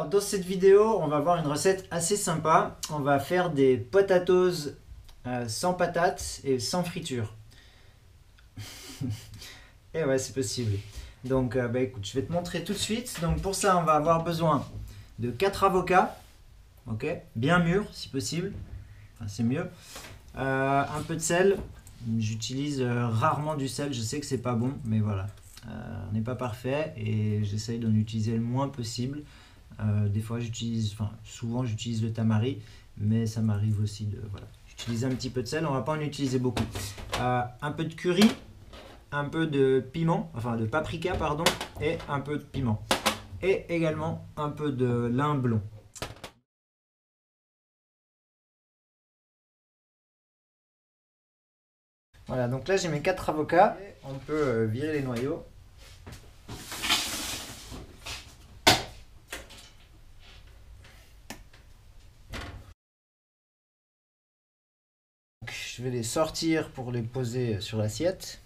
Alors dans cette vidéo, on va voir une recette assez sympa. On va faire des potatoes sans patates et sans friture. Et ouais, c'est possible. Donc écoute, je vais te montrer tout de suite. Donc pour ça, on va avoir besoin de 4 avocats. Ok, bien mûrs si possible. Enfin, c'est mieux. Un peu de sel. J'utilise rarement du sel, je sais que c'est pas bon, mais voilà. On n'est pas parfait et j'essaye d'en utiliser le moins possible. Des fois souvent j'utilise le tamari, mais ça m'arrive aussi d'utiliser un petit peu de sel. On va pas en utiliser beaucoup. Un peu de curry, un peu de piment, enfin de paprika pardon, et un peu de piment. Et également un peu de lin blond. Voilà, donc là j'ai mes 4 avocats. On peut virer les noyaux. Donc, je vais les sortir pour les poser sur l'assiette.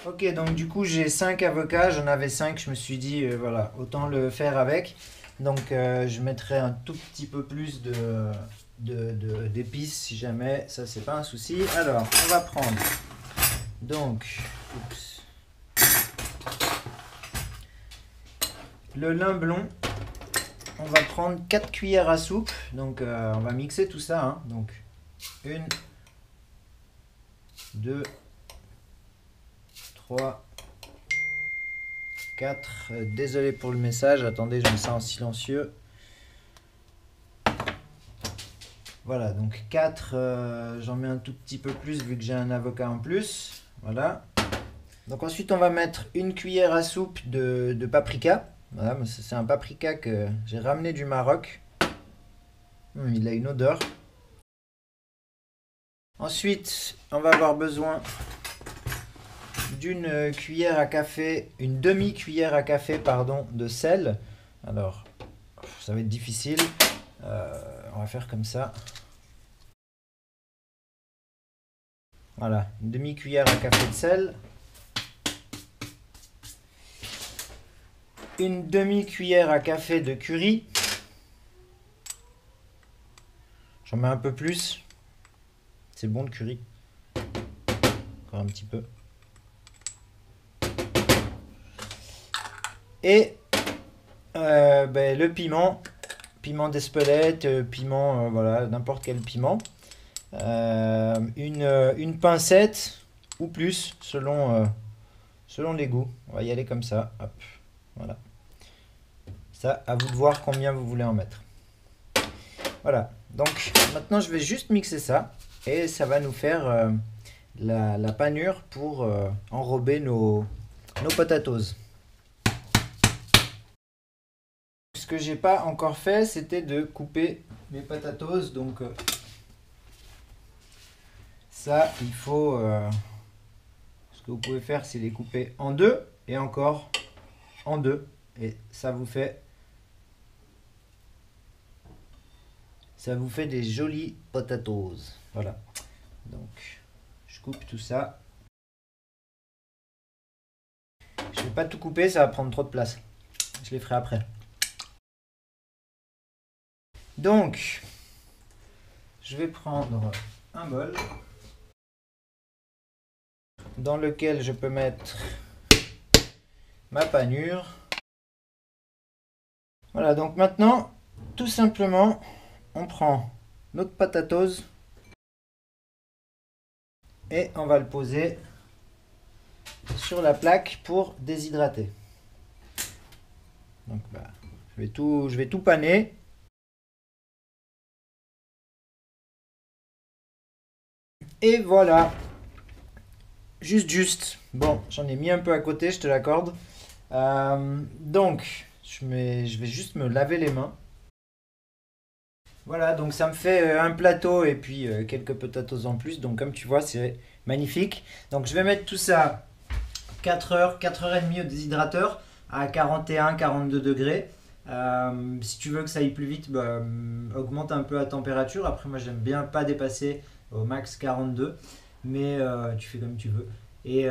Ok, donc du coup j'ai 5 avocats, j'en avais 5, je me suis dit voilà, autant le faire avec. Donc je mettrai un tout petit peu plus d'épices si jamais, ça c'est pas un souci. Alors on va prendre donc le lin blond. On va prendre 4 cuillères à soupe, donc on va mixer tout ça. Hein. Donc 1, 2, 3, 4. Désolé pour le message, attendez, je mets ça en silencieux. Voilà, donc 4, j'en mets un tout petit peu plus vu que j'ai un avocat en plus. Voilà. Donc ensuite on va mettre 1 cuillère à soupe de paprika. Voilà, c'est un paprika que j'ai ramené du Maroc. Il a une odeur. Ensuite, on va avoir besoin d'une cuillère à café, une demi-cuillère à café pardon, de sel. Alors, ça va être difficile. On va faire comme ça. Voilà, une demi-cuillère à café de sel. Une demi-cuillère à café de curry. J'en mets un peu plus. C'est bon le curry. Encore un petit peu. Et le piment. Piment d'Espelette, piment, voilà, n'importe quel piment. Une pincette ou plus selon les goûts. On va y aller comme ça. Hop, voilà. Ça, à vous de voir combien vous voulez en mettre. Voilà. Donc maintenant, je vais juste mixer ça et ça va nous faire la panure pour enrober nos potatoes. Ce que j'ai pas encore fait, c'était de couper mes potatoes. Donc ça, il faut... ce que vous pouvez faire, c'est les couper en deux et encore en deux. Et ça vous fait des jolis potatoes. Voilà. Donc, je coupe tout ça. Je vais pas tout couper, ça va prendre trop de place. Je les ferai après. Donc, je vais prendre un bol dans lequel je peux mettre ma panure. Voilà, donc maintenant, tout simplement, on prend notre potatoes et on va le poser sur la plaque pour déshydrater. Donc je vais tout paner. Et voilà. Juste. Bon, j'en ai mis un peu à côté, je te l'accorde. Donc, je vais juste me laver les mains. Voilà, donc ça me fait un plateau et puis quelques potatoes en plus. Donc comme tu vois, c'est magnifique. Donc je vais mettre tout ça 4 heures, 4 heures et demie au déshydrateur à 41-42 degrés. Si tu veux que ça aille plus vite, augmente un peu la température. Après, moi, j'aime bien pas dépasser au max 42. Mais tu fais comme tu veux. Et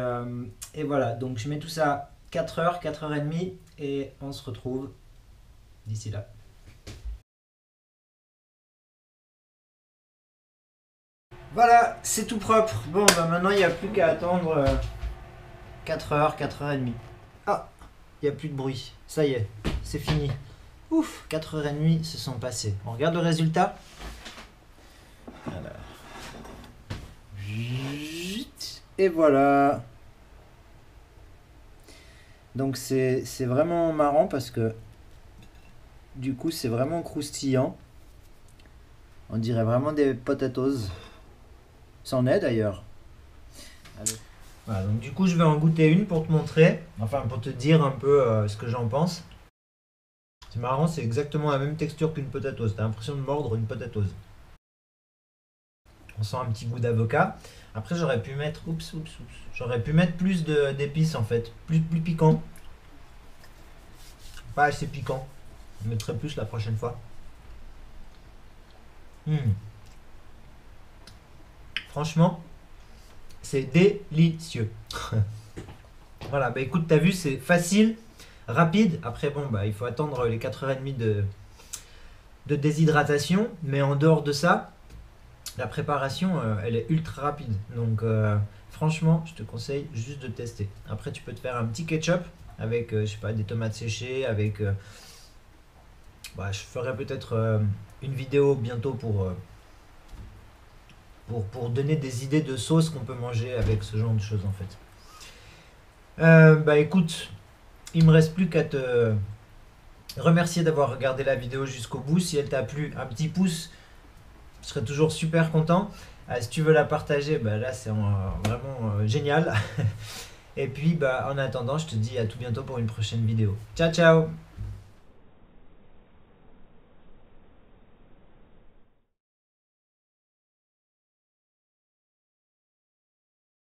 voilà, donc je mets tout ça 4 heures, 4 heures et demie. Et on se retrouve d'ici là. Voilà, c'est tout propre. Bon, bah maintenant il n'y a plus qu'à attendre 4h, 4h30. Ah, il n'y a plus de bruit. Ça y est, c'est fini. Ouf, 4h30 se sont passées. On regarde le résultat. Alors. Et voilà. Donc c'est vraiment marrant parce que du coup c'est vraiment croustillant. On dirait vraiment des potatoes. C'en est d'ailleurs. Voilà, donc du coup je vais en goûter une pour te montrer, enfin pour te dire un peu ce que j'en pense. C'est marrant, c'est exactement la même texture qu'une potatoes. T'as l'impression de mordre une potatoes. On sent un petit goût d'avocat. Après j'aurais pu mettre, j'aurais pu mettre plus d'épices en fait, plus piquant. Pas assez piquant. Je mettrai plus la prochaine fois. Franchement, c'est délicieux. Voilà, bah écoute, t'as vu, c'est facile, rapide. Après, bon, bah il faut attendre les 4h30 de déshydratation. Mais en dehors de ça, la préparation, elle est ultra rapide. Donc, franchement, je te conseille juste de tester. Après, tu peux te faire un petit ketchup avec, je sais pas, des tomates séchées, avec... bah, je ferai peut-être une vidéo bientôt pour donner des idées de sauces qu'on peut manger avec ce genre de choses en fait. Bah écoute, il me reste plus qu'à te remercier d'avoir regardé la vidéo jusqu'au bout. Si elle t'a plu, un petit pouce, je serais toujours super content. Si tu veux la partager, bah là c'est vraiment génial. Et puis bah en attendant, je te dis à tout bientôt pour une prochaine vidéo. Ciao ciao.